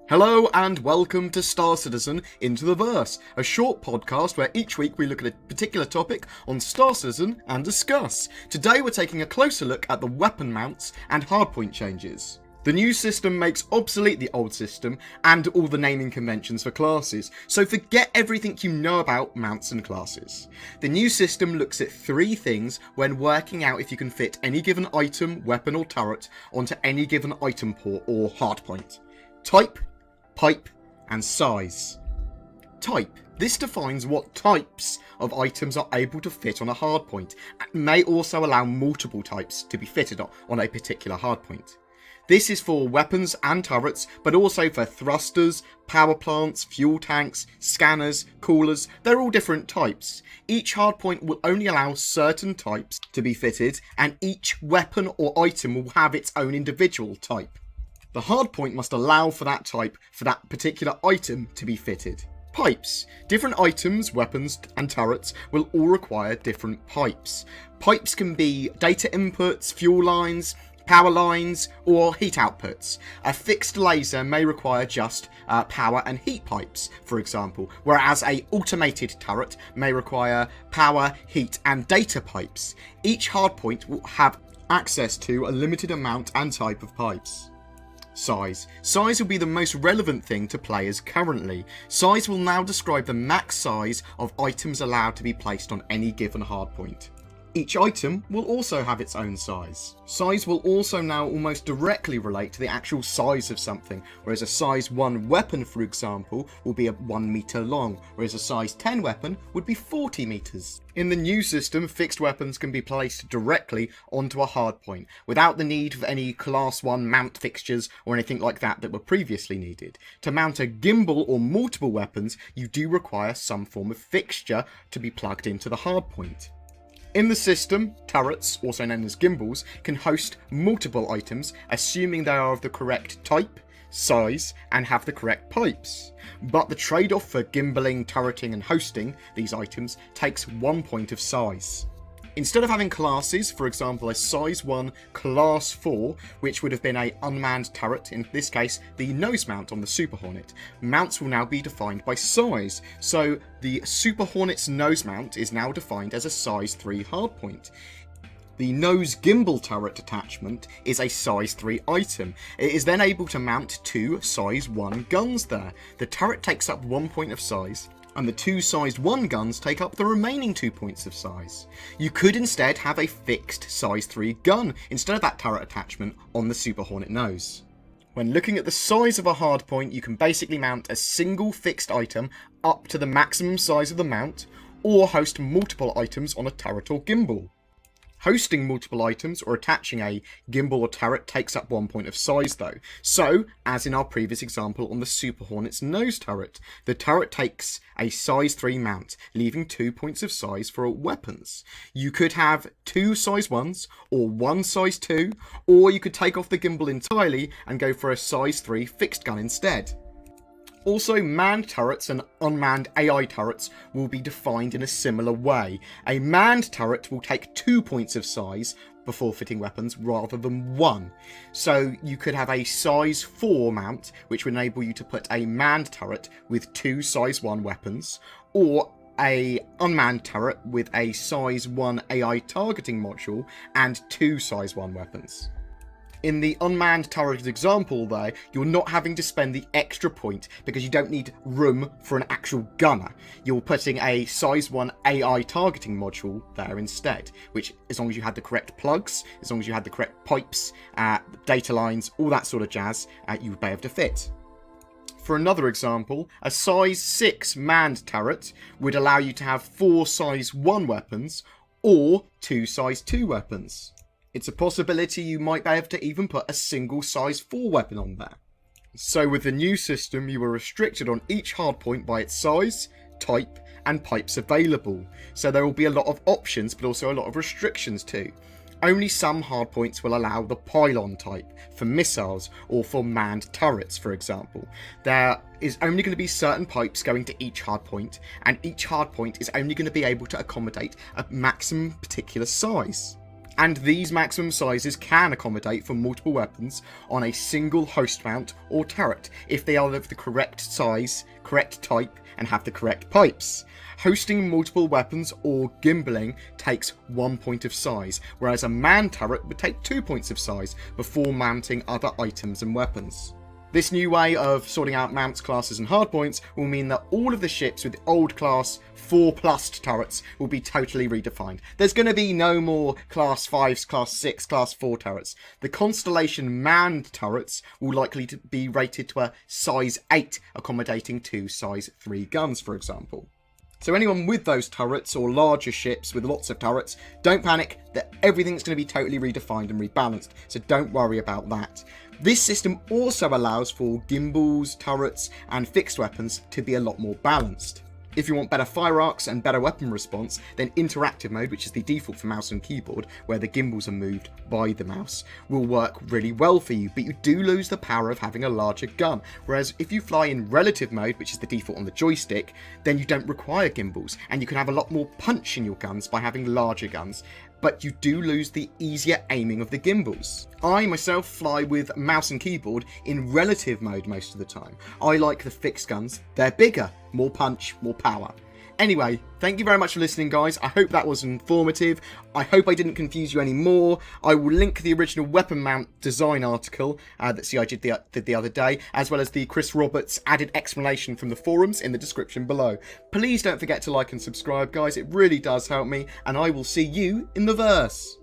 Hello and welcome to STARCITIZEN Into the Verse, a short podcast where each week we look at a particular topic on STARCITIZEN and discuss. Today we're taking a closer look at the weapon mounts and hardpoint changes. The new system makes obsolete the old system and all the naming conventions for classes, so forget everything you know about mounts and classes. The new system looks at three things when working out if you can fit any given item, weapon or turret onto any given item port or hardpoint. Type, pipe, and size. Type. This defines what types of items are able to fit on a hardpoint, and may also allow multiple types to be fitted on a particular hardpoint. This is for weapons and turrets, but also for thrusters, power plants, fuel tanks, scanners, coolers. They're all different types. Each hardpoint will only allow certain types to be fitted, and each weapon or item will have its own individual type. The hardpoint must allow for that type for that particular item to be fitted. Pipes. Different items, weapons and turrets will all require different pipes. Pipes can be data inputs, fuel lines, power lines, or heat outputs. A fixed laser may require just power and heat pipes, for example, whereas a automated turret may require power, heat and data pipes. Each hardpoint will have access to a limited amount and type of pipes. Size. Size will be the most relevant thing to players currently. Size will now describe the max size of items allowed to be placed on any given hardpoint. Each item will also have its own size. Size will also now almost directly relate to the actual size of something, whereas a size 1 weapon, for example, will be 1 meter long, whereas a size 10 weapon would be 40 meters. In the new system, fixed weapons can be placed directly onto a hardpoint, without the need for any class 1 mount fixtures or anything like that that were previously needed. To mount a gimbal or multiple weapons, you do require some form of fixture to be plugged into the hardpoint. In the system, turrets, also known as gimbals, can host multiple items, assuming they are of the correct type, size, and have the correct pipes. But the trade-off for gimbaling, turreting, and hosting these items takes 1 point of size. Instead of having classes, for example a size 1 class 4, which would have been an unmanned turret, in this case the nose mount on the Super Hornet, mounts will now be defined by size. So the Super Hornet's nose mount is now defined as a size 3 hardpoint. The nose gimbal turret attachment is a size 3 item. It is then able to mount 2 size 1 guns there. The turret takes up 1 point of size, and the 2 size 1 guns take up the remaining 2 points of size. You could instead have a fixed size 3 gun instead of that turret attachment on the Super Hornet nose. When looking at the size of a hardpoint, you can basically mount a single fixed item up to the maximum size of the mount, or host multiple items on a turret or gimbal. Hosting multiple items or attaching a gimbal or turret takes up 1 point of size though. So, as in our previous example on the Super Hornet's nose turret, the turret takes a size 3 mount, leaving 2 points of size for weapons. You could have 2 size 1s or 1 size 2, or you could take off the gimbal entirely and go for a size 3 fixed gun instead. Also, manned turrets and unmanned AI turrets will be defined in a similar way. A manned turret will take 2 points of size before fitting weapons rather than 1. So you could have a size 4 mount, which would enable you to put a manned turret with 2 size 1 weapons, or a unmanned turret with a size 1 AI targeting module and 2 size 1 weapons. In the unmanned turret example there, you're not having to spend the extra point because you don't need room for an actual gunner. You're putting a size 1 AI targeting module there instead, which, as long as you had the correct plugs, as long as you had the correct pipes, data lines, all that sort of jazz, you would be able to fit. For another example, a size 6 manned turret would allow you to have 4 size 1 weapons or 2 size 2 weapons. It's a possibility you might be able to even put a single size 4 weapon on there. So with the new system, you are restricted on each hardpoint by its size, type, and pipes available. So there will be a lot of options, but also a lot of restrictions too. Only some hardpoints will allow the pylon type for missiles or for manned turrets, for example. There is only going to be certain pipes going to each hardpoint, and each hardpoint is only going to be able to accommodate a maximum particular size. And these maximum sizes can accommodate for multiple weapons on a single host mount or turret if they are of the correct size, correct type, and have the correct pipes. Hosting multiple weapons or gimbaling takes 1 point of size, whereas a manned turret would take 2 points of size before mounting other items and weapons. This new way of sorting out mounts, classes and hardpoints will mean that all of the ships with old class 4+ turrets will be totally redefined. There's going to be no more class 5s, class 6, class 4 turrets. The Constellation manned turrets will likely to be rated to a size 8, accommodating 2 size 3 guns, for example. So anyone with those turrets or larger ships with lots of turrets, don't panic, that everything's going to be totally redefined and rebalanced, so don't worry about that. This system also allows for gimbals, turrets and fixed weapons to be a lot more balanced. If you want better fire arcs and better weapon response, then interactive mode, which is the default for mouse and keyboard, where the gimbals are moved by the mouse, will work really well for you, but you do lose the power of having a larger gun. Whereas if you fly in relative mode, which is the default on the joystick, then you don't require gimbals, and you can have a lot more punch in your guns by having larger guns, but you do lose the easier aiming of the gimbals. I myself fly with mouse and keyboard in relative mode most of the time. I like the fixed guns, they're bigger, more punch, more power. Anyway, thank you very much for listening, guys. I hope that was informative. I hope I didn't confuse you any more. I will link the original weapon mount design article that CI did the other day, as well as the Chris Roberts added explanation from the forums in the description below. Please don't forget to like and subscribe, guys. It really does help me, and I will see you in the verse.